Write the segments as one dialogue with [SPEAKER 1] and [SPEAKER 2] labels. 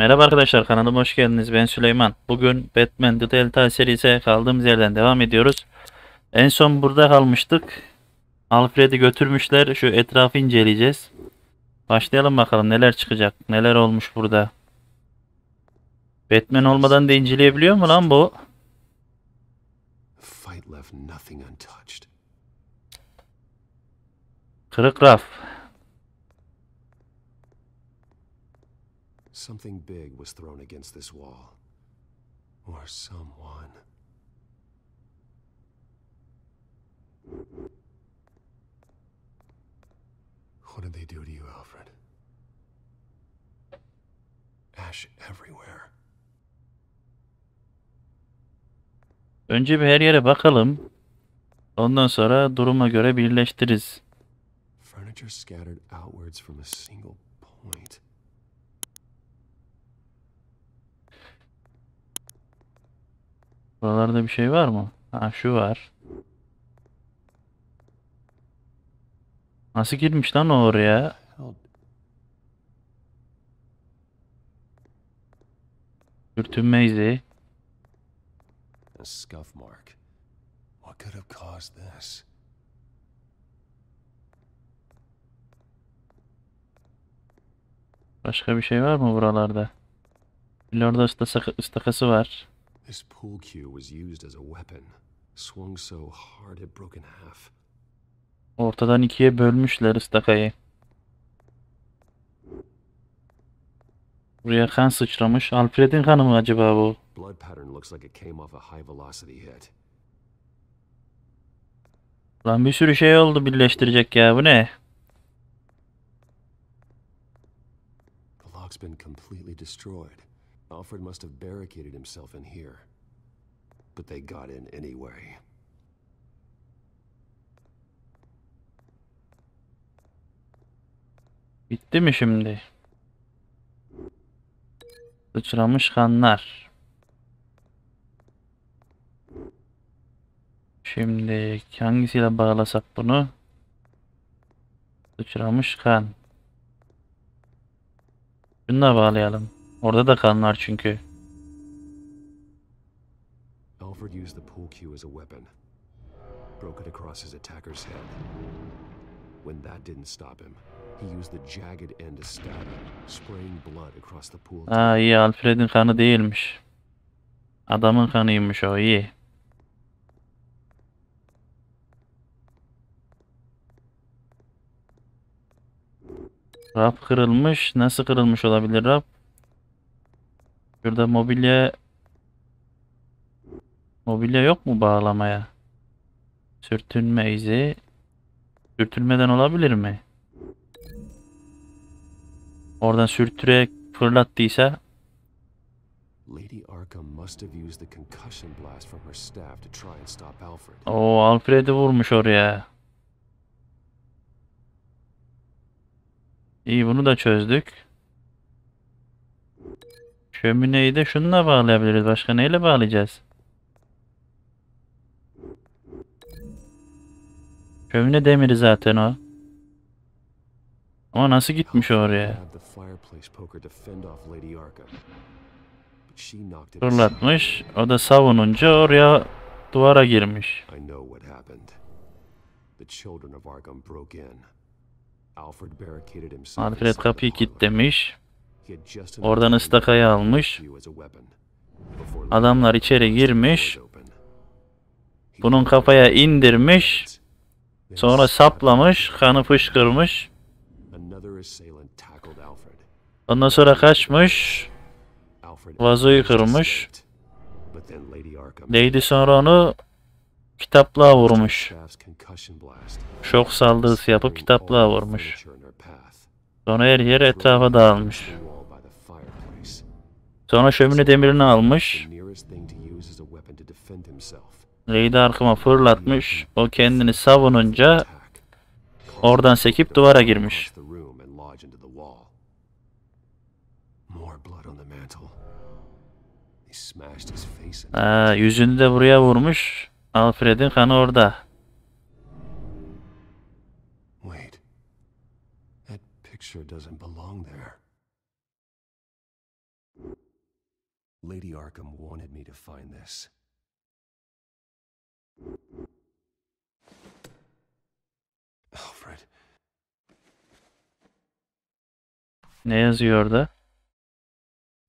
[SPEAKER 1] Merhaba arkadaşlar, kanalıma hoş geldiniz. Ben Süleyman. Bugün Batman The Telltale serisine kaldığımız yerden devam ediyoruz. En son burada kalmıştık. Alfred'i götürmüşler. Şu etrafı inceleyeceğiz. Başlayalım bakalım neler çıkacak. Neler olmuş burada. Batman olmadan da inceleyebiliyor mu lan bu? Kırık raf.
[SPEAKER 2] Something big was thrown against this wall. Or someone. What did they do to you, Alfred? Ash everywhere.
[SPEAKER 1] Önce bir her yere bakalım. Ondan sonra duruma göre birleştiririz.
[SPEAKER 2] Furniture scattered outwards from a single point.
[SPEAKER 1] Buralarda bir şey var mı? Ha, şu var. Nasıl girmiş lan o oraya? Sürtünme izi.
[SPEAKER 2] A scuff mark. What could have caused this?
[SPEAKER 1] Başka bir şey var mı buralarda? Orada ıstakası var.
[SPEAKER 2] This pool cue was used as a weapon. Swung so hard it broke in half.
[SPEAKER 1] Ortadan ikiye bölmüşler ıstakayı. Buraya kan sıçramış. Alfred'in kanı mı acaba bu?
[SPEAKER 2] Blood pattern looks like it came off a high velocity hit.
[SPEAKER 1] Lan bir sürü şey oldu birleştirecek ya, bu ne?
[SPEAKER 2] The lock's been completely destroyed. Alfred must have barricaded himself in here. But they got in anyway.
[SPEAKER 1] Bitti mi şimdi? Sıçramış kanlar. Şimdi hangisiyle bağlasak bunu? Sıçramış kan. Şununla bağlayalım. Orada da kan var çünkü.
[SPEAKER 2] Alfred used the pool cue as a weapon. Broke it across his attacker's head. When that didn't stop him, he used the jagged end to stab him, spraying blood across the pool.
[SPEAKER 1] Aa, iyi, Alfred'in kanı değilmiş. Adamın kanıymış o, iyi. Raf kırılmış. Nasıl kırılmış olabilir raf? Şurada mobilya yok mu bağlamaya? Sürtünme izi. Sürtünmeden olabilir mi? Oradan sürtürerek fırlattıysa.
[SPEAKER 2] Lady Arkham must have used the concussion blast from her staff to try and stop Alfred.
[SPEAKER 1] O Alfred'i vurmuş oraya. İyi, bunu da çözdük. Şömineyi de şununla bağlayabiliriz. Başka neyle bağlayacağız? Şömine demiri zaten o. Ama nasıl gitmiş oraya? Fırlatmış. O da savununca oraya, duvara girmiş. Alfred kapıyı kilitlemiş. Oradan ıstakayı almış. Adamlar içeri girmiş. Bunun kafaya indirmiş. Sonra saplamış. Kanı fışkırmış. Ondan sonra kaçmış. Vazoyu kırmış. Lady sonra onu kitaplığa vurmuş. Şok saldırısı yapıp kitaplığa vurmuş. Sonra her yer etrafa dağılmış. Sonra şömine demirini almış. Lady Arkham'a fırlatmış. O kendini savununca oradan sekip duvara girmiş. Yüzünü de buraya vurmuş. Alfred'in kanı orada.
[SPEAKER 2] That picture doesn't belong there. Lady Arkham wanted me to find this. Alfred.
[SPEAKER 1] Ne yazıyor orada?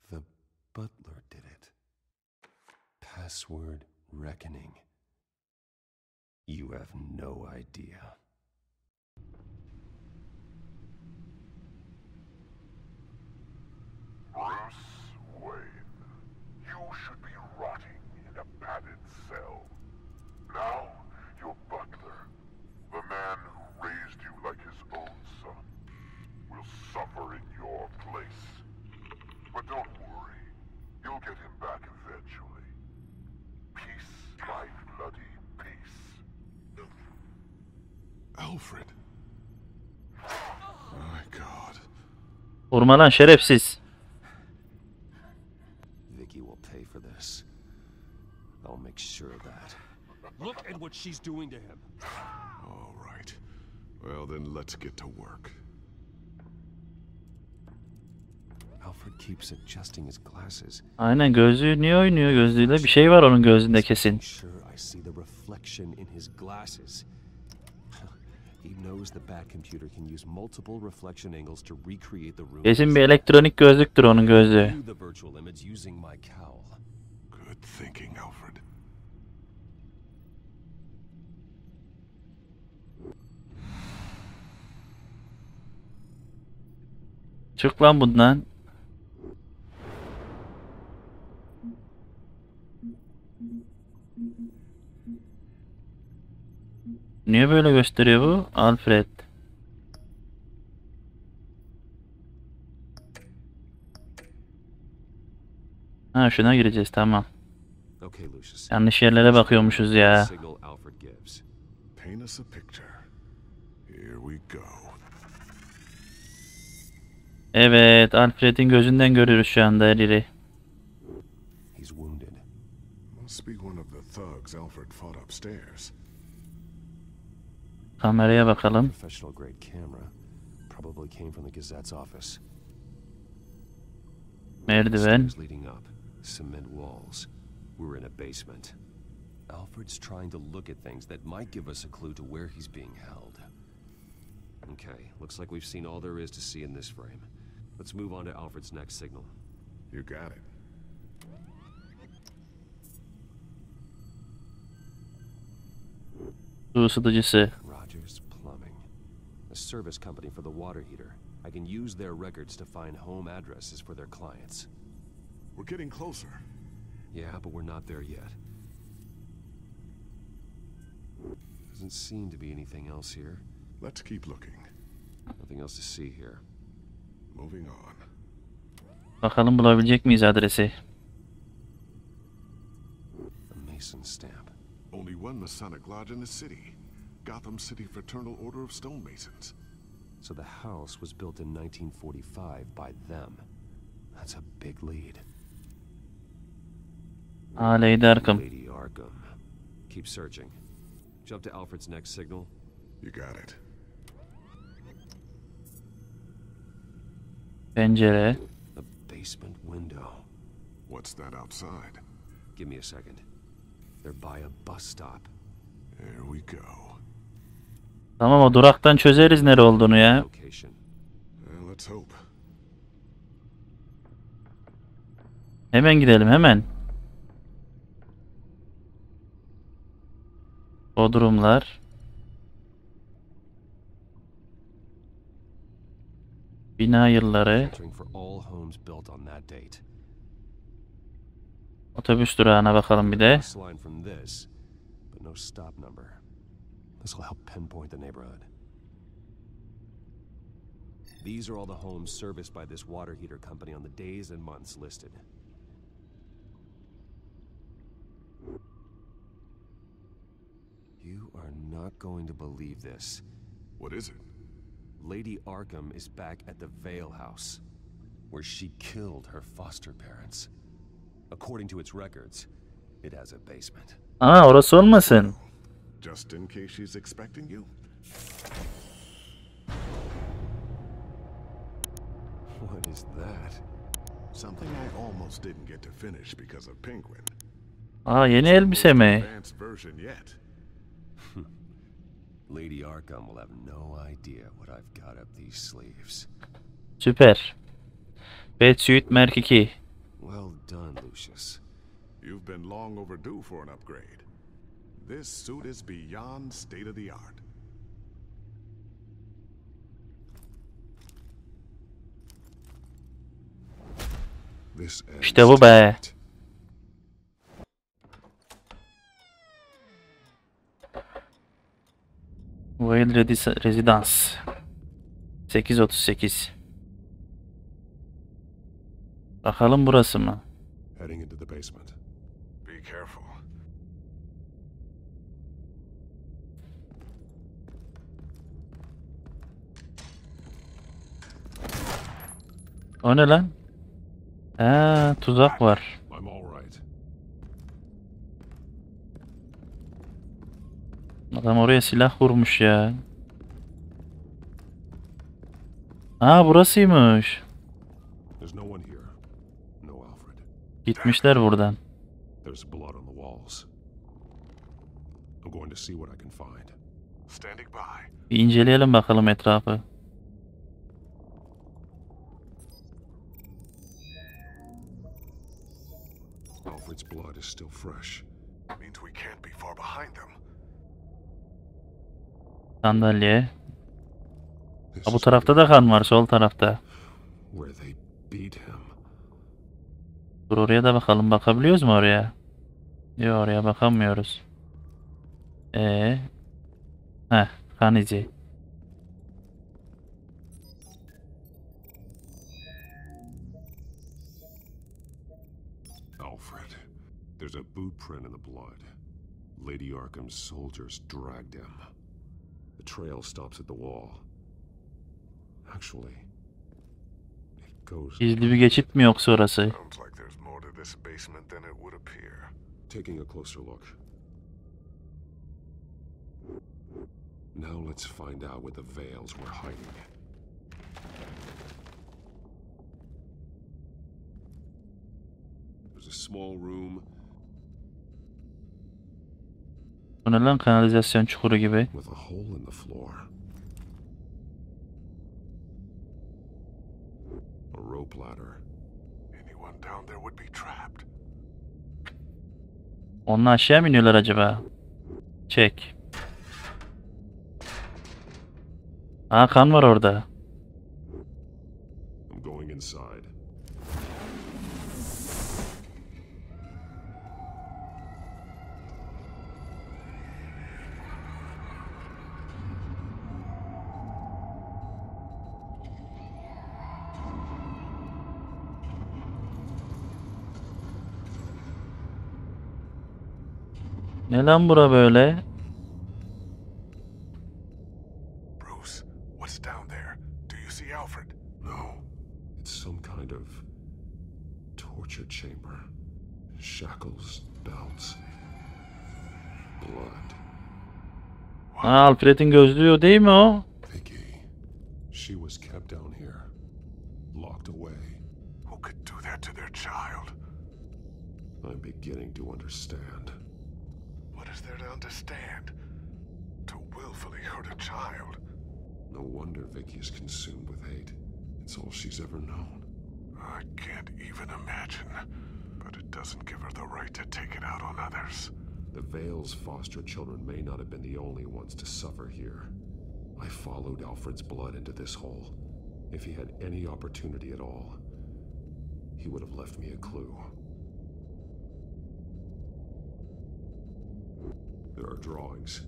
[SPEAKER 2] The butler did it. Password reckoning. You have no idea.
[SPEAKER 3] Bruce Wayne, you should be rotting in a padded cell. Now, your butler, the man who raised you like his own son, will suffer in your place. But don't worry, you'll get him back eventually. Peace, my bloody peace.
[SPEAKER 4] Alfred. My God.
[SPEAKER 1] Vurma lan şerefsiz.
[SPEAKER 2] Vicky will pay for this. I'll make sure of that. Look at what she's doing to him.
[SPEAKER 4] All right. Well, then let's get to work.
[SPEAKER 2] Alfred keeps adjusting his glasses.
[SPEAKER 1] Aynen, gözlüğü niye oynuyor gözlüğüyle? Bir şey var onun gözünde kesin.
[SPEAKER 2] Sure, I see the reflection in his glasses. He knows the Batcomputer can use multiple reflection angles to recreate the room.
[SPEAKER 1] Kesin bir elektronik gözlüktür onun gözlüğü.
[SPEAKER 2] The virtual image using my cowl.
[SPEAKER 4] Good thinking, Alfred.
[SPEAKER 1] Çık lan bundan. Niye böyle gösteriyor bu? Alfred. Ha, şuna gireceğiz, tamam.
[SPEAKER 2] Okay, Lucius.
[SPEAKER 1] Yanlış yerlere bakıyormuşuz ya.
[SPEAKER 2] Signal Alfred gives.
[SPEAKER 4] Paint us a picture. Here we go.
[SPEAKER 1] Evet, Alfred'in gözünden görüyoruz şu anda her yeri.
[SPEAKER 2] He's wounded.
[SPEAKER 4] Must be one of the thugs Alfred fought upstairs.
[SPEAKER 1] Kameraya bakalım.
[SPEAKER 2] Professional grade camera. Probably came from the Gazette's office.
[SPEAKER 1] Merdiven.
[SPEAKER 2] Stairs leading up. Cement walls. We're in a basement. Alfred's trying to look at things that might give us a clue to where he's being held. Okay, looks like we've seen all there is to see in this frame. Let's move on to Alfred's next signal.
[SPEAKER 4] You got it.
[SPEAKER 1] Su ısıtıcısı.
[SPEAKER 2] Rogers Plumbing. A service company for the water heater. I can use their records to find home addresses for their clients.
[SPEAKER 4] We're getting closer.
[SPEAKER 2] Yeah, but we're not there yet. Doesn't seem to be anything else here.
[SPEAKER 4] Let's keep looking.
[SPEAKER 2] Nothing else to see here.
[SPEAKER 4] Moving on.
[SPEAKER 1] Bakalım bulabilecek miyiz adresi?
[SPEAKER 2] A Mason stamp.
[SPEAKER 4] Only one Masonic lodge in the city. Gotham City Fraternal Order of Stonemasons.
[SPEAKER 2] So the house was built in 1945 by them. That's a big lead.
[SPEAKER 1] Lady Arkham.
[SPEAKER 2] Lady Arkham. Keep searching. Jump to Alfred's next signal.
[SPEAKER 4] You got it.
[SPEAKER 1] Pencere.
[SPEAKER 2] A basement window.
[SPEAKER 4] What's that outside?
[SPEAKER 2] Give me a second. They're by a bus stop.
[SPEAKER 4] There we go.
[SPEAKER 1] Tamam, o duraktan çözeriz nere olduğunu ya.
[SPEAKER 2] Location.
[SPEAKER 4] Let's hope.
[SPEAKER 1] Hemen gidelim, hemen. Bodrumlar. Bina yılları.
[SPEAKER 2] Filtering for all homes built on that date.
[SPEAKER 1] Otobüs durağına bakalım bir de.
[SPEAKER 2] Bus line from this, but no stop number. This will help pinpoint the neighborhood. These are all the homes serviced by this water heater company on the days and months listed. You are not going to believe this.
[SPEAKER 4] What is it?
[SPEAKER 2] Lady Arkham is back at the Vale House, where she killed her foster parents. According to its records, it has a basement.
[SPEAKER 1] Aa, orası olmasın.
[SPEAKER 4] Just in case she's expecting you.
[SPEAKER 2] What is that?
[SPEAKER 4] Something I almost didn't get to finish because of Penguin.
[SPEAKER 1] Aa, yeni elbise mi?
[SPEAKER 4] Advanced version yet.
[SPEAKER 2] Lady Arkham will have no idea what I've got up these sleeves.
[SPEAKER 1] Süper. Batsuit Merc 2.
[SPEAKER 2] Well done, Lucius.
[SPEAKER 4] You've been long overdue for an upgrade. This suit is beyond state of the art. This ends
[SPEAKER 1] İşte bu be.
[SPEAKER 4] tonight.
[SPEAKER 1] Wild Residence. 838. Bakalım burası mı?
[SPEAKER 4] Heading into the basement. Be careful.
[SPEAKER 1] O ne lan? Tuzak var.
[SPEAKER 4] I'm all right.
[SPEAKER 1] Adam oraya silah vurmuş ya. Burasıymış.
[SPEAKER 4] There's no one here. No Alfred.
[SPEAKER 1] Gitmişler buradan.
[SPEAKER 4] There's blood on the walls. I'm going to see what I can find. Standing by.
[SPEAKER 1] Bir inceleyelim bakalım etrafı.
[SPEAKER 4] Alfred's blood is still fresh. Means we can't be far behind them.
[SPEAKER 1] Sandalye.
[SPEAKER 4] This
[SPEAKER 1] Bu
[SPEAKER 4] is
[SPEAKER 1] tarafta da kan var, sol tarafta.
[SPEAKER 4] where they beat him.
[SPEAKER 1] Dur oraya da bakalım. Bakabiliyoruz mu oraya? Yok, oraya bakamıyoruz. Kan izi.
[SPEAKER 4] Alfred, there's a boot print in the blood. Lady Arkham's soldiers dragged him. The trail stops at the wall. Actually, it goes.
[SPEAKER 1] Gizli bir geçit mi yoksa orası?
[SPEAKER 4] Sounds like there's more to this basement than it would appear. Taking a closer look. Now let's find out what the veils were hiding. There's a small room
[SPEAKER 1] Bu ne lan, kanalizasyon çukuru gibi.
[SPEAKER 4] with a hole in the floor. A rope ladder. Anyone down there would be trapped.
[SPEAKER 1] Onunla aşağı mı iniyorlar acaba? Çek. Kan var orada.
[SPEAKER 4] I'm going inside.
[SPEAKER 1] Ne lan bura böyle?
[SPEAKER 4] Bruce, what's down there? Do you see Alfred? No. It's some kind of torture chamber. Shackles, belts, blood.
[SPEAKER 1] Alfred'in gözlüğü o değil mi o?
[SPEAKER 4] Vicky, she was kept down here, locked away. Who could do that to their child? I'm beginning to understand. What is there to understand? To willfully hurt a child. No wonder Vicky is consumed with hate. It's all she's ever known. I can't even imagine. But it doesn't give her the right to take it out on others. The Vale's foster children may not have been the only ones to suffer here. I followed Alfred's blood into this hole. If he had any opportunity at all, he would have left me a clue. There are drawings.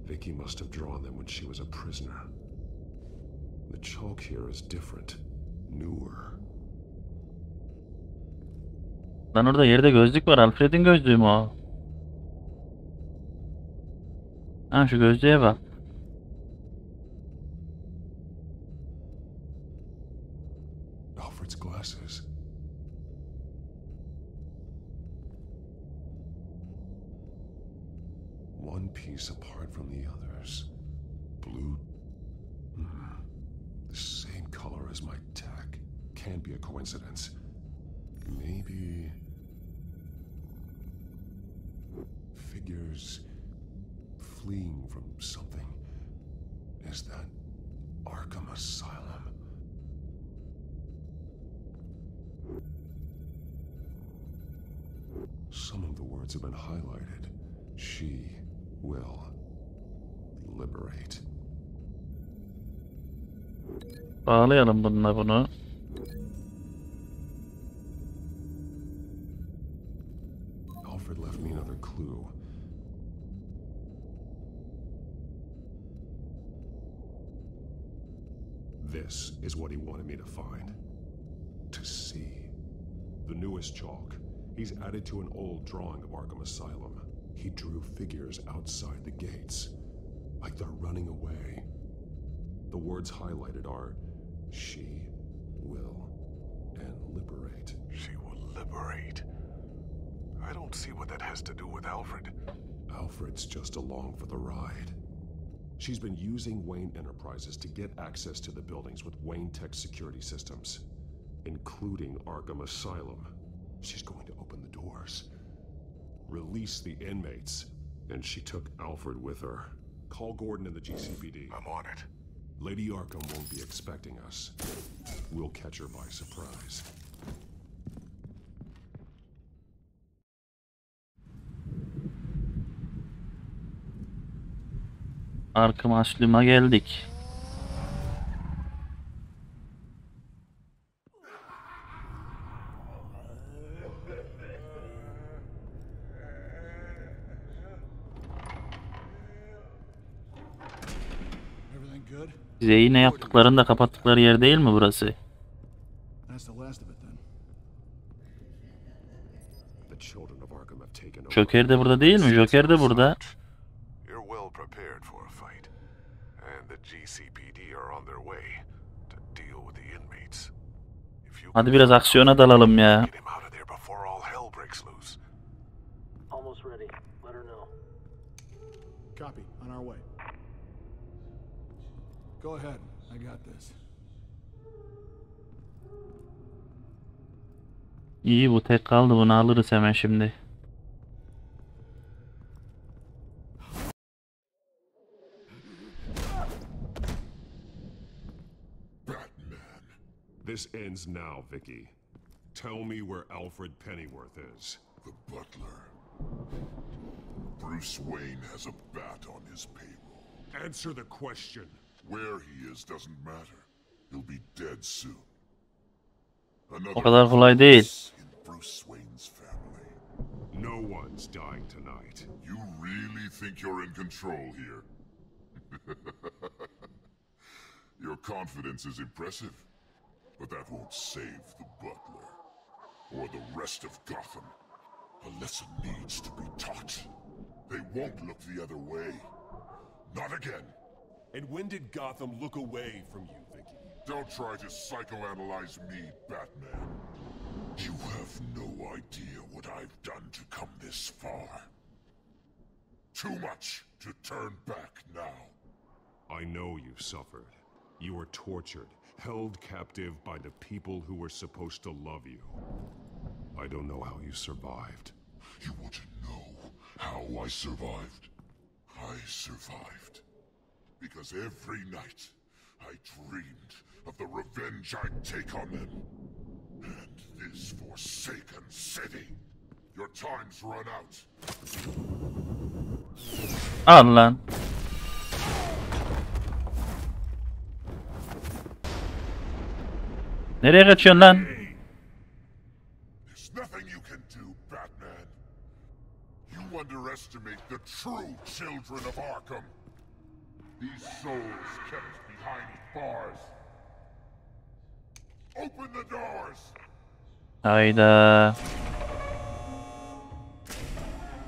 [SPEAKER 4] Vicky must have drawn them when she was a prisoner. The chalk here is different, newer.
[SPEAKER 1] Lan orada yerde gözlük var. Alfred'in gözlüğü mü o? Şu gözlüğe bak.
[SPEAKER 4] Alfred's glasses. One piece apart from the others. Blue. The same color as my tack. Can't be a coincidence. Maybe figures fleeing from something. Is that Arkham Asylum? Some of the words have been highlighted. She will liberate.
[SPEAKER 1] Bağlayalım bununla bunu.
[SPEAKER 4] Alfred left me another clue. This is what he wanted me to find. To see. The newest chalk. He's added to an old drawing of Arkham Asylum. He drew figures outside the gates. Like they're running away. The words highlighted are, she will, and liberate.
[SPEAKER 3] She will liberate. I don't see what that has to do with Alfred.
[SPEAKER 4] Alfred's just along for the ride. She's been using Wayne Enterprises to get access to the buildings with Wayne Tech security systems, including Arkham Asylum. She's going to open the doors, release the inmates, and she took Alfred with her. Call Gordon and the GCPD.
[SPEAKER 3] I'm on it.
[SPEAKER 4] Lady Arkham won't be expecting us. We'll catch her by surprise.
[SPEAKER 1] Arkham Asylum'a geldik. Bize yine yaptıklarını da kapattıkları yer değil mi burası? Joker de burada değil mi? Joker de burada. Hadi biraz aksiyona dalalım ya.
[SPEAKER 5] Go ahead. I got this.
[SPEAKER 1] İyi, bu tek kaldı, bunu alırız hemen şimdi.
[SPEAKER 4] Batman. This ends now, Vicky. Tell me where Alfred Pennyworth is.
[SPEAKER 3] The butler. Bruce Wayne has a bat on his payroll.
[SPEAKER 4] Answer the question.
[SPEAKER 3] Where he is doesn't matter. He'll be dead soon.
[SPEAKER 1] O kadar kolay değil.
[SPEAKER 3] In Bruce Wayne's family.
[SPEAKER 4] No one's dying tonight.
[SPEAKER 3] You really think you're in control here? Your confidence is impressive, but that won't save the butler or the rest of Gotham. A lesson needs to be taught. They won't look the other way. Not again.
[SPEAKER 4] And when did Gotham look away from you, Vicky?
[SPEAKER 3] Don't try to psychoanalyze me, Batman. You have no idea what I've done to come this far. Too much to turn back now.
[SPEAKER 4] I know you suffered. You were tortured, held captive by the people who were supposed to love you. I don't know how you survived.
[SPEAKER 3] You want to know how I survived? I survived because every night I dreamed of the revenge I'd take on them. And this forsaken city. Your time's run out.
[SPEAKER 1] Al lan. Nereye kaçıyorsun lan?
[SPEAKER 3] There's nothing you can do, Batman. You underestimate the true children of Arkham. These souls kept behind bars. Open the doors.
[SPEAKER 1] Hayda.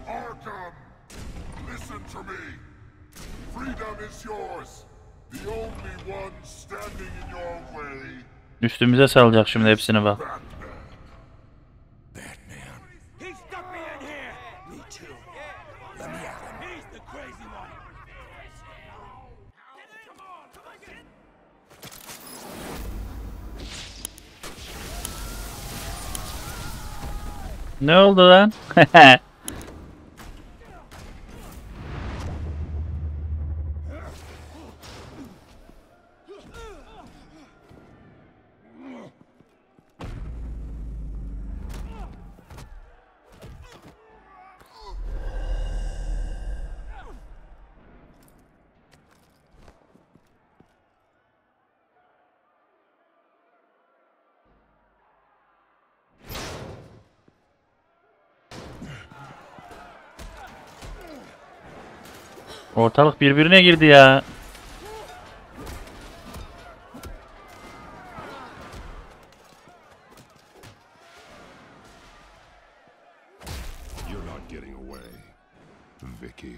[SPEAKER 3] Arkham, listen to me. Freedom is yours. The only one standing in your way.
[SPEAKER 1] Üstümüze salacak şimdi hepsini bak.
[SPEAKER 3] Batman.
[SPEAKER 6] He stuck me in here! Me too. Let me at him. He's the crazy one.
[SPEAKER 1] Ne oldu lan? Ortalık birbirine girdi ya.
[SPEAKER 4] You're not getting away, Vicky.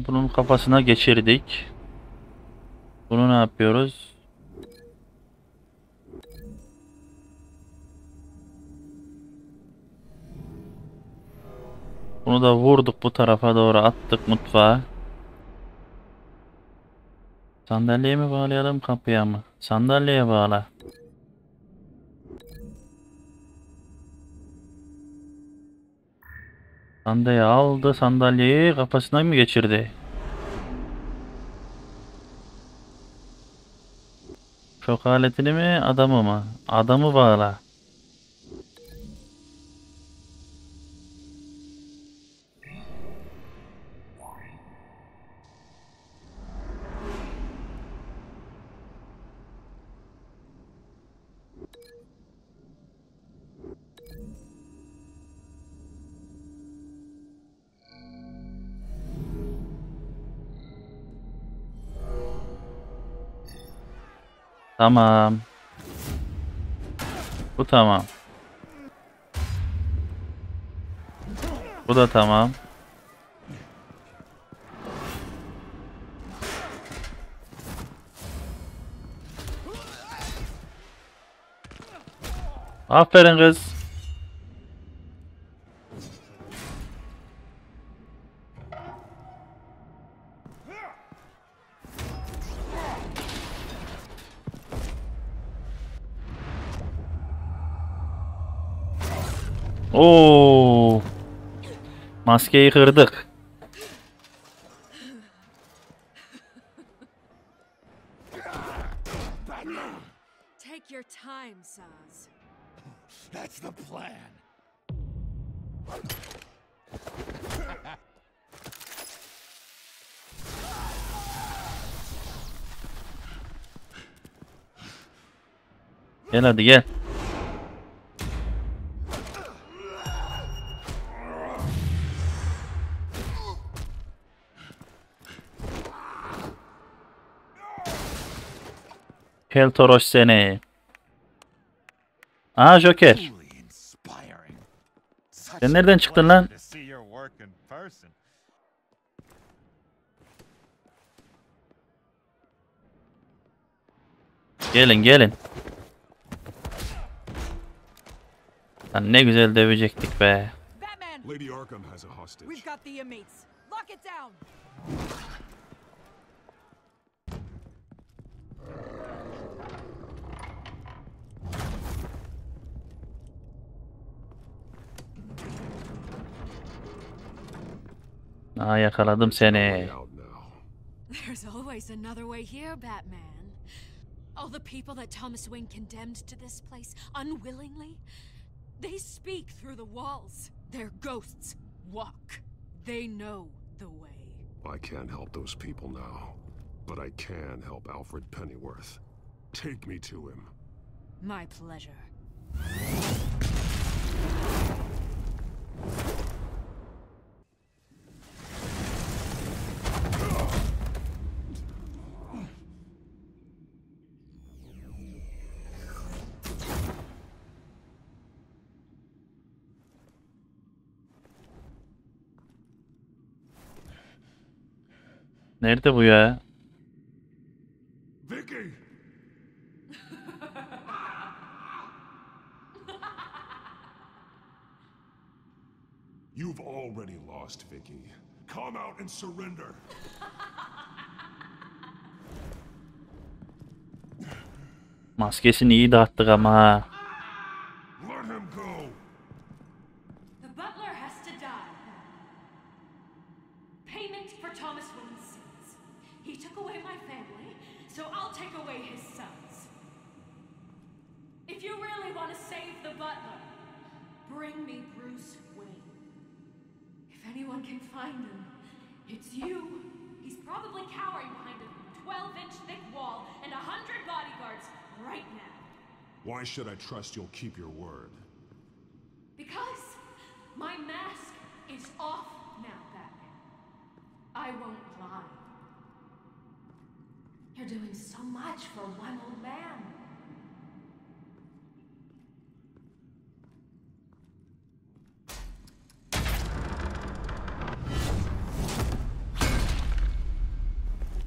[SPEAKER 1] Bunun kafasına geçirdik. Bunu ne yapıyoruz? Bunu da vurduk, bu tarafa doğru attık mutfağa. Sandalyeye mi bağlayalım, kapıya mı? Sandalyeye bağla. Sandalye aldı, sandalyeyi kafasına mı geçirdi? Şok aletini mi, adamı mı? Adamı bağla. Tamam. Bu tamam. Bu da tamam. Aferin kız. Oo. Maskeyi kırdık.
[SPEAKER 7] Take your time, Saz.
[SPEAKER 6] That's the plan.
[SPEAKER 1] Gel hadi gel. Keltoros seni. Aa, Joker.
[SPEAKER 6] Truly inspiring. Such
[SPEAKER 1] Sen
[SPEAKER 6] a
[SPEAKER 1] nereden çıktın lan?
[SPEAKER 6] pleasure to see your work in person.
[SPEAKER 1] Gelin gelin. Lan ne güzel dövecektik be.
[SPEAKER 7] Batman!
[SPEAKER 4] Lady Arkham has a hostage.
[SPEAKER 7] We've got the inmates. Lock it down!
[SPEAKER 1] Aa, yakaladım seni.
[SPEAKER 4] Way out now.
[SPEAKER 7] There's always another way here, Batman. All the people that Thomas Wayne condemned to this place unwillingly, they speak through the walls. Their ghosts walk. They know the way.
[SPEAKER 4] I can't help those people now, but I can help Alfred Pennyworth. Take me to him.
[SPEAKER 7] My pleasure.
[SPEAKER 1] Nerede bu ya?
[SPEAKER 4] Vicky! You've already lost, Vicky. Come out and surrender.
[SPEAKER 1] Maskesini iyi dağıttık ama ha.
[SPEAKER 4] Let him go.
[SPEAKER 7] The butler has to die. Payment for Thomas Wayne's sins. He took away my family, so I'll take away his sons. If you really want to save the butler, bring me Bruce Wayne. If anyone can find him, it's you. He's probably cowering behind a 12-inch thick wall and 100 bodyguards right now.
[SPEAKER 4] Why should I trust you'll keep your word?
[SPEAKER 7] Because my mask is off now, Batman. I won't lie. You're doing so much for one old man.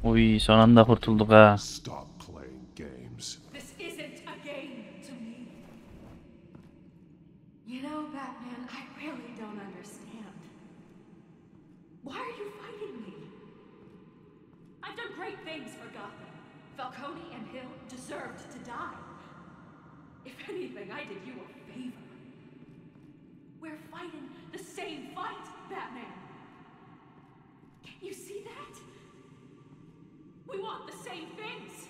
[SPEAKER 1] Uy, son anda kurtulduk ha.
[SPEAKER 4] Stop playing games.
[SPEAKER 7] This isn't a game to me. You know, Batman, I really don't understand. Why are you fighting me? I've done great things for Gotham. Falcone and Hill deserved to die. If anything, I did you a favor. We're fighting the same fight, Batman. Can't you see that? We want the same things.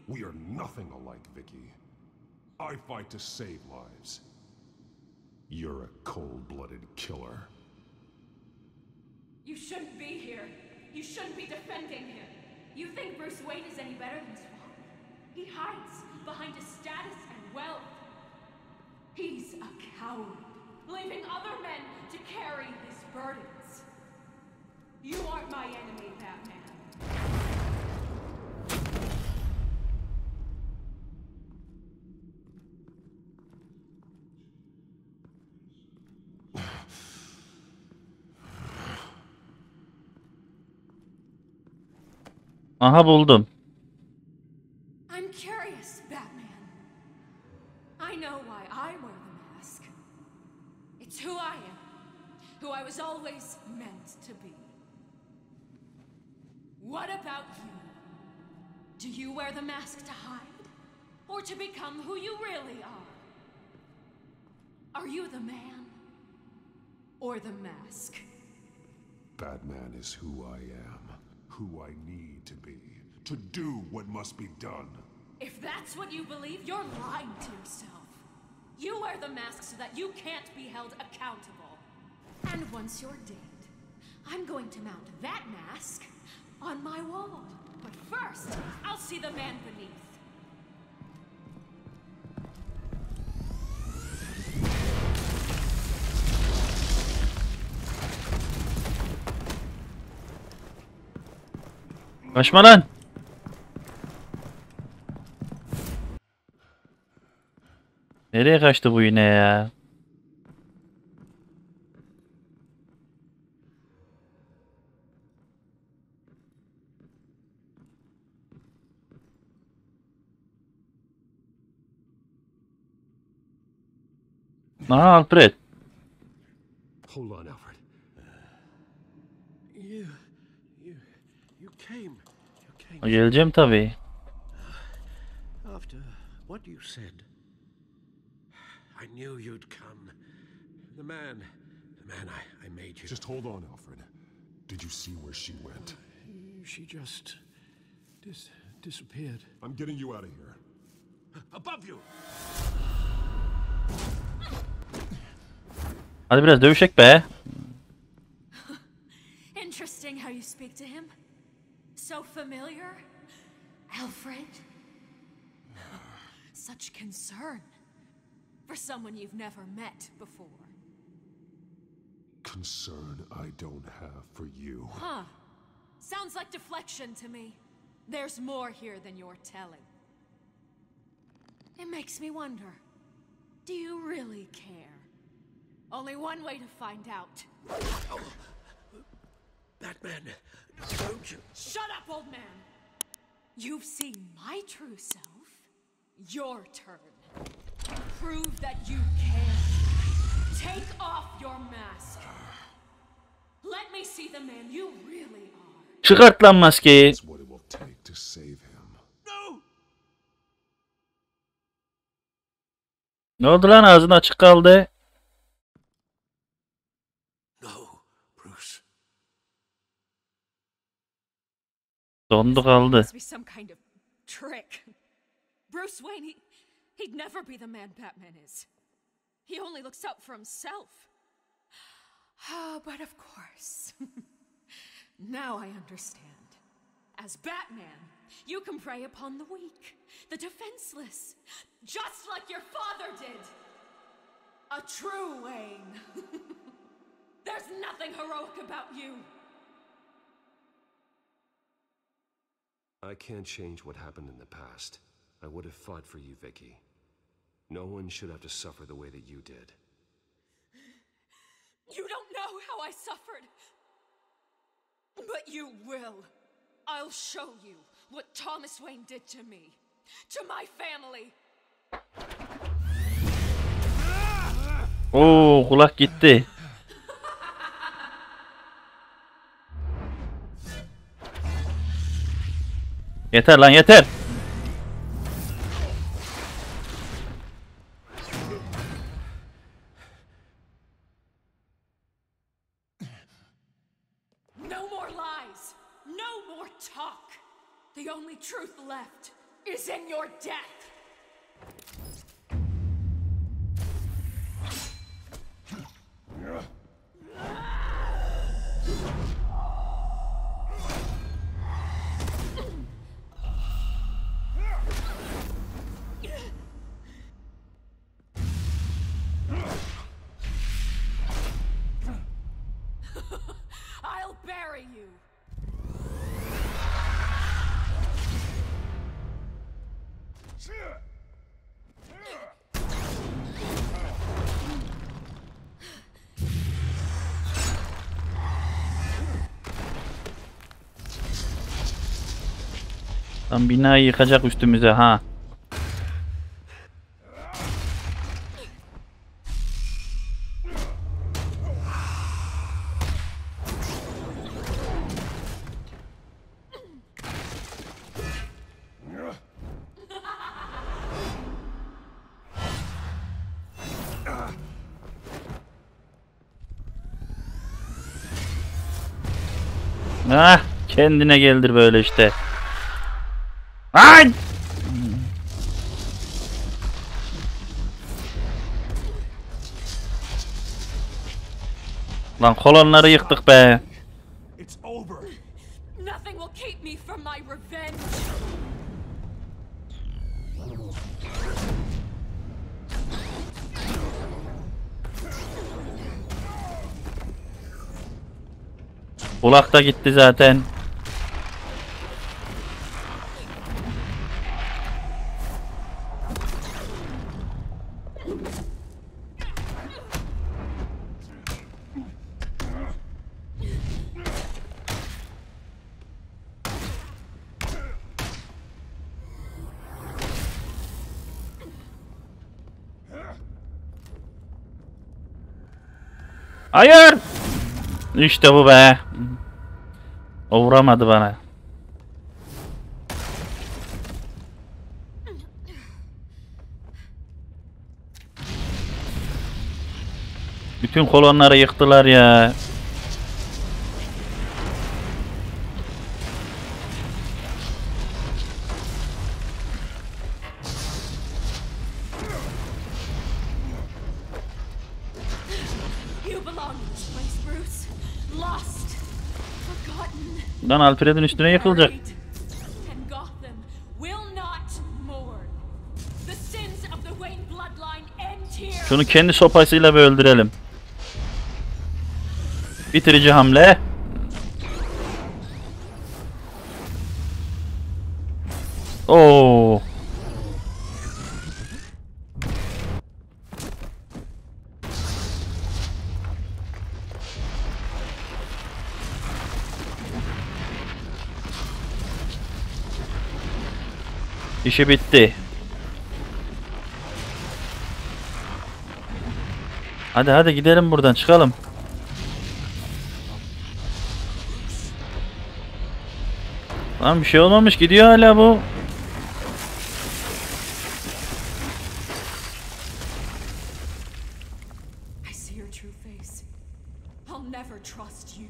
[SPEAKER 4] We are nothing alike, Vicky. I fight to save lives. You're a cold-blooded killer.
[SPEAKER 7] You shouldn't be here. You shouldn't be defending him. You think Bruce Wayne is any better than his father? He hides behind his status and wealth. He's a coward, leaving other men to carry his burdens. You aren't my enemy, Batman.
[SPEAKER 1] Aha buldum.
[SPEAKER 7] I'm curious, Batman. I know why I wear the mask. It's who I am, who I was always meant to be. What about you? Do you wear the mask to hide, or to become who you really are? Are you the man, or the mask?
[SPEAKER 4] Batman is who I am, who I need to be, to do what must be done.
[SPEAKER 7] If that's what you believe, you're lying to yourself. You wear the mask so that you can't be held accountable. And once you're dead, I'm going to mount that mask on my wall. But first, I'll see the man beneath.
[SPEAKER 1] Kaçma lan. Nereye kaçtı bu yine ya? Aha Alfred.
[SPEAKER 2] Hold on, Alfred. You came.
[SPEAKER 1] Geleceğim tabii.
[SPEAKER 2] After what you said, I knew you'd come. The man I made you.
[SPEAKER 4] Just hold on, Alfred. Did you see where she went?
[SPEAKER 5] She just disappeared.
[SPEAKER 4] I'm getting you out of here.
[SPEAKER 2] Above you.
[SPEAKER 1] Hadi biraz dövüşek be.
[SPEAKER 7] Interesting how you speak to him. So familiar. Alfred. Such concern for someone you've never met before.
[SPEAKER 4] Concern I don't have for you.
[SPEAKER 7] Huh. Sounds like deflection to me. There's more here than you're telling. It makes me wonder, do you really care? Only one way to find out.
[SPEAKER 2] Oh. Batman, don't you?
[SPEAKER 7] Shut up, old man! You've seen my true self. Your turn. Prove that you care. Take off your mask. Let me see the man you really are.
[SPEAKER 1] Çıkart lan maskeyi.
[SPEAKER 4] That's what it will take to save him.
[SPEAKER 6] No!
[SPEAKER 1] Ne oldu lan, ağzın açık kaldı.
[SPEAKER 6] No, Bruce.
[SPEAKER 1] Dondu kaldı.
[SPEAKER 7] Must be some kind of trick. Bruce Wayne, he'd never be the man Batman is. He only looks out for himself. But of course. Now I understand. As Batman, you can prey upon the weak, the defenseless, just like your father did. A true Wayne. There's nothing heroic about you.
[SPEAKER 2] I can't change what happened in the past. I would have fought for you, Vicky. No one should have to suffer the way that you did.
[SPEAKER 7] You don't know how I suffered. But you will. I'll show you what Thomas Wayne did to me. To my family.
[SPEAKER 1] Oo, kulak gitti. Yeter lan, yeter.
[SPEAKER 7] No more lies. No more talk. The only truth left is in your death. I'll bury you.
[SPEAKER 1] Lan binayı yıkacak üstümüze ha. Ah, kendine geldir böyle işte. Ay! Lan kolonları yıktık be.
[SPEAKER 6] It's over.
[SPEAKER 7] Nothing will keep me from my revenge.
[SPEAKER 1] Kulak da gitti zaten. Hayır! İşte bu be. O vuramadı bana. Bütün kolonları yıktılar ya.
[SPEAKER 7] You belong in this place, Bruce. Lost, forgotten,
[SPEAKER 1] Lan Alfred'in üstüne yıkılacak.
[SPEAKER 7] buried. And Gotham will not mourn. The sins of the Wayne bloodline end here.
[SPEAKER 1] Şunu kendi sopasıyla bir öldürelim. Bitirici hamle. Oo. İşi bitti. Hadi hadi gidelim buradan, çıkalım. Lan bir şey olmamış, gidiyor hala bu.
[SPEAKER 7] I see your true face. I'll never trust you.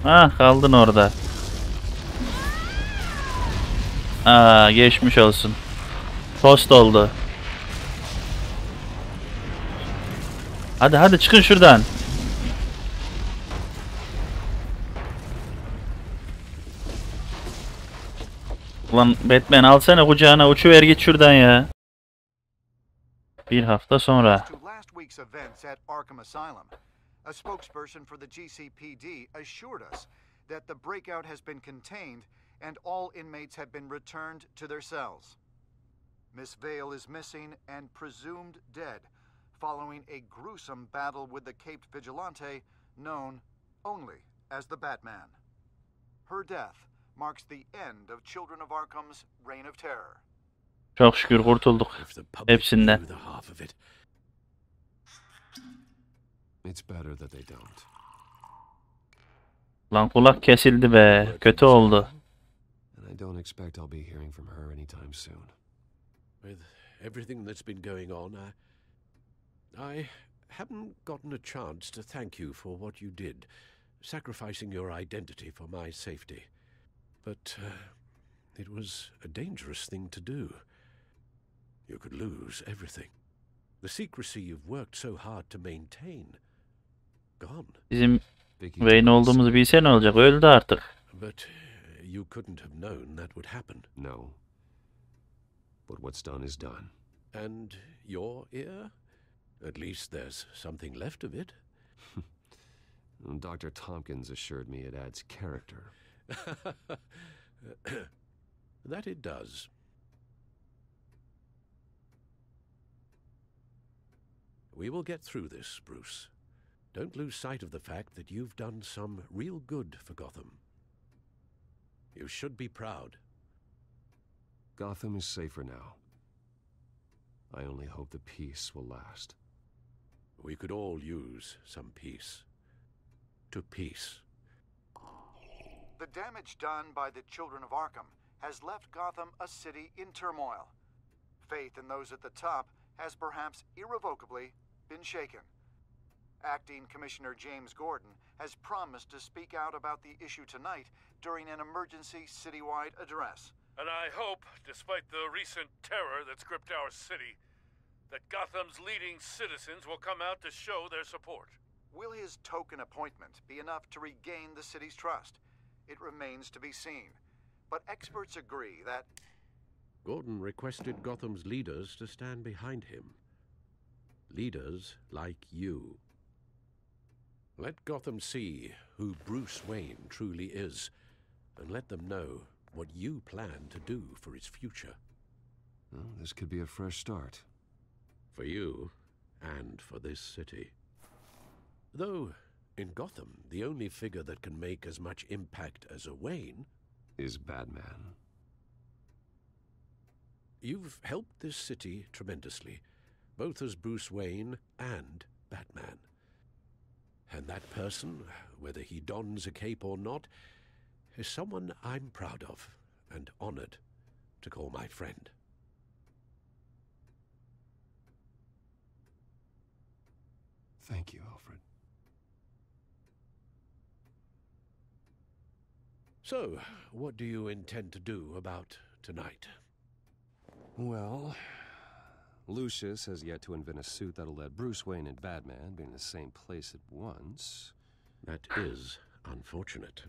[SPEAKER 1] Ah, kaldın orada. Aa, geçmiş olsun. Tost oldu. Hadi hadi çıkın şuradan. Ulan Batman, alsana kucağına, uçuver git şuradan ya. Bir hafta sonra.
[SPEAKER 8] To last week's events at Arkham Asylum, a spokesperson for the GCPD assured us that the breakout has been contained and all inmates have been returned to their cells. Miss Vale is missing and presumed dead, following a gruesome battle with the caped vigilante known only as the Batman. Her death marks the end of Children of Arkham's reign of terror.
[SPEAKER 1] Çok şükür kurtulduk hepsinden.
[SPEAKER 2] It's better that they don't.
[SPEAKER 1] Lan kulak kesildi be. Kötü oldu.
[SPEAKER 2] And I don't expect I'll be hearing from her anytime soon.
[SPEAKER 4] With everything that's been going on, I haven't gotten a chance to thank you for what you did, sacrificing your identity for my safety. But it was a dangerous thing to do. You could lose everything. The secrecy you've worked so hard to maintain, gone.
[SPEAKER 1] Bizim Wayne olduğumuzu bilse ne olacak? Öldü artık.
[SPEAKER 4] But you couldn't have known that would happen.
[SPEAKER 2] No. But what's done is done.
[SPEAKER 4] And your ear? At least there's something left of it.
[SPEAKER 2] Dr. Tompkins assured me it adds character.
[SPEAKER 4] That it does. We will get through this, Bruce. Don't lose sight of the fact that you've done some real good for Gotham. You should be proud.
[SPEAKER 2] Gotham is safer now. I only hope the peace will last.
[SPEAKER 4] We could all use some peace. To peace.
[SPEAKER 8] The damage done by the Children of Arkham has left Gotham a city in turmoil. Faith in those at the top has perhaps irrevocably been shaken. Acting Commissioner James Gordon has promised to speak out about the issue tonight during an emergency citywide address.
[SPEAKER 9] And I hope, despite the recent terror that's gripped our city, that Gotham's leading citizens will come out to show their support.
[SPEAKER 8] Will his token appointment be enough to regain the city's trust? It remains to be seen. But experts agree that
[SPEAKER 4] Gordon requested Gotham's leaders to stand behind him. Leaders like you. Let Gotham see who Bruce Wayne truly is, and let them know what you plan to do for its future.
[SPEAKER 2] Well, this could be a fresh start.
[SPEAKER 4] For you, and for this city. Though, in Gotham, the only figure that can make as much impact as a Wayne
[SPEAKER 2] is Batman.
[SPEAKER 4] You've helped this city tremendously, both as Bruce Wayne and Batman. And that person, whether he dons a cape or not, is someone I'm proud of and honored to call my friend.
[SPEAKER 2] Thank you, Alfred.
[SPEAKER 4] So, what do you intend to do about tonight?
[SPEAKER 2] Well, Lucius has yet to invent a suit that'll let Bruce Wayne and Batman be in the same place at once.
[SPEAKER 4] That is unfortunate.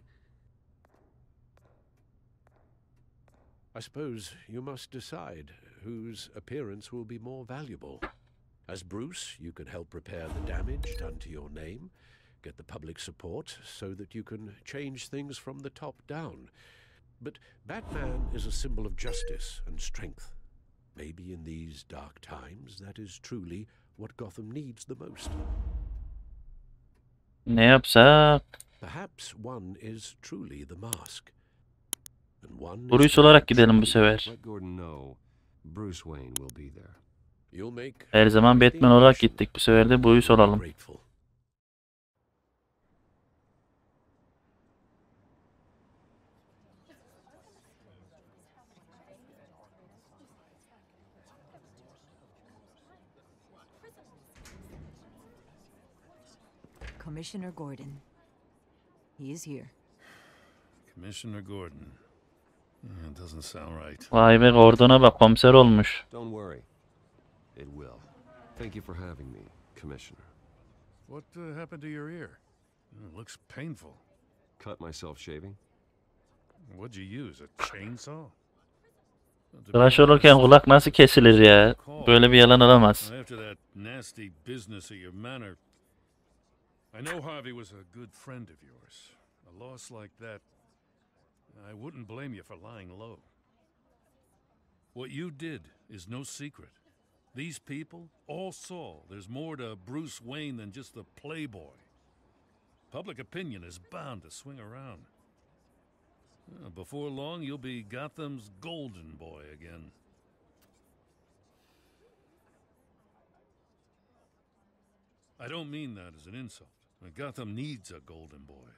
[SPEAKER 4] I suppose you must decide whose appearance will be more valuable. As Bruce, you can help repair the damage done to your name, get the public support so that you can change things from the top down. But Batman is a symbol of justice and strength. Maybe in these dark times, that is truly what Gotham needs the most.
[SPEAKER 1] Ne yapsak?
[SPEAKER 4] Perhaps one is truly the mask. And one
[SPEAKER 1] Bruce olarak gidelim bu sefer.
[SPEAKER 2] Let Gordon know Bruce Wayne will be there. You'll make
[SPEAKER 1] Her zaman Batman olarak gittik. Bu sefer de Bruce olalım.
[SPEAKER 2] grateful.
[SPEAKER 10] Commissioner Gordon. He is here.
[SPEAKER 9] Commissioner Gordon. It doesn't sound right.
[SPEAKER 1] Vay be, Gordon'a bak, komiser olmuş.
[SPEAKER 2] Don't worry. It will. Thank you for having me, Commissioner.
[SPEAKER 9] What happened to your ear? It looks painful.
[SPEAKER 2] Cut myself shaving?
[SPEAKER 9] What'd you use? A chainsaw?
[SPEAKER 1] Tıraş olurken kulak nasıl kesilir ya? Böyle bir yalan olamaz.
[SPEAKER 9] After that nasty business of your manor, I know Harvey was a good friend of yours. A loss like that, I wouldn't blame you for lying low. What you did is no secret. These people all saw there's more to Bruce Wayne than just the playboy. Public opinion is bound to swing around. Before long, you'll be Gotham's golden boy again. I don't mean that as an insult. Gotham needs a golden boy.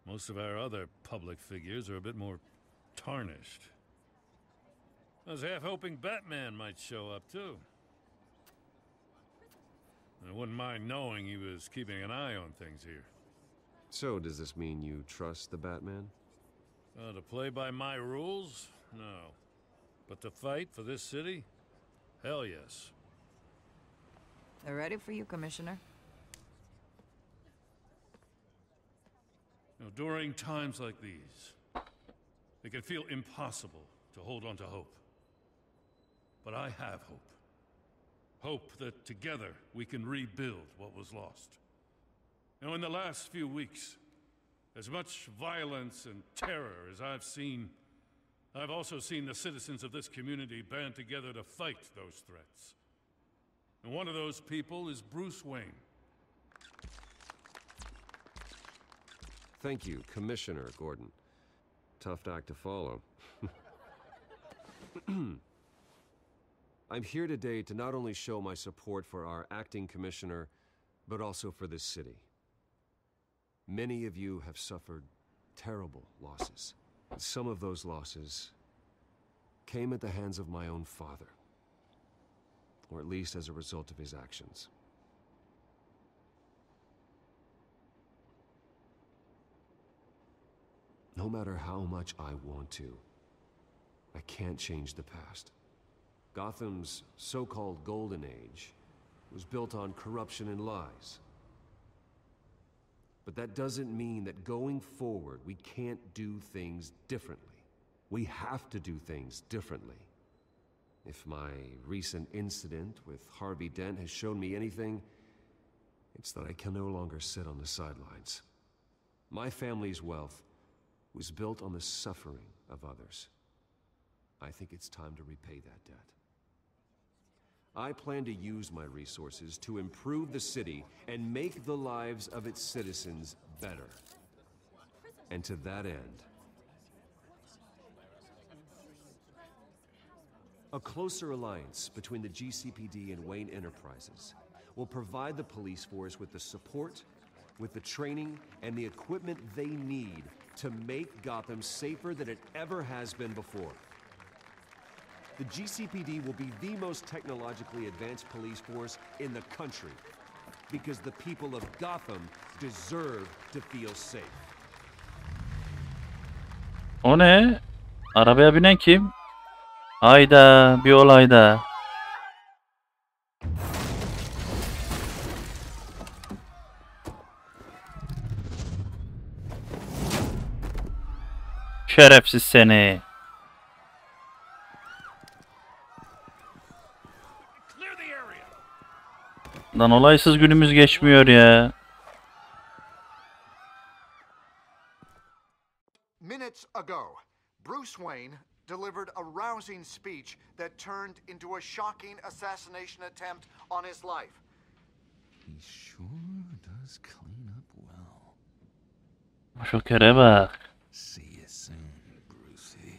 [SPEAKER 9] Most of our other public figures are a bit more tarnished. I was half hoping Batman might show up, too. I wouldn't mind knowing he was keeping an eye on things here.
[SPEAKER 2] So, does this mean you trust the Batman?
[SPEAKER 9] To play by my rules? No. But to fight for this city? Hell yes.
[SPEAKER 10] They're ready for you, Commissioner.
[SPEAKER 9] During times like these, it can feel impossible to hold on to hope. But I have hope. Hope that together we can rebuild what was lost. Now, in the last few weeks, as much violence and terror as I've seen, I've also seen the citizens of this community band together to fight those threats. And one of those people is Bruce Wayne.
[SPEAKER 2] Thank you, Commissioner Gordon. Tough act to follow. I'm here today to not only show my support for our acting commissioner, but also for this city. Many of you have suffered terrible losses. Some of those losses came at the hands of my own father, or at least as a result of his actions. No matter how much I want to, I can't change the past. Gotham's so-called Golden Age was built on corruption and lies. But that doesn't mean that going forward we can't do things differently. We have to do things differently. If my recent incident with Harvey Dent has shown me anything, it's that I can no longer sit on the sidelines. My family's wealth was built on the suffering of others. I think it's time to repay that debt. I plan to use my resources to improve the city and make the lives of its citizens better. And to that end, a closer alliance between the GCPD and Wayne Enterprises will provide the police force with the support, with the training, and the equipment they need to make Gotham safer than it ever has been before. The GCPD will be the most technologically advanced police force in the country because the people of Gotham deserve to feel safe.
[SPEAKER 1] O ne? Arabaya binen kim? Hayda, bir olayda. Şerefsiz seni. Lan olaysız günümüz geçmiyor ya.
[SPEAKER 8] Minutes ago, Bruce Wayne delivered a rousing speech that turned into a shocking assassination attempt on his life.
[SPEAKER 11] He sure does clean up well.
[SPEAKER 1] Şokere bak.
[SPEAKER 11] See you soon, Brucey.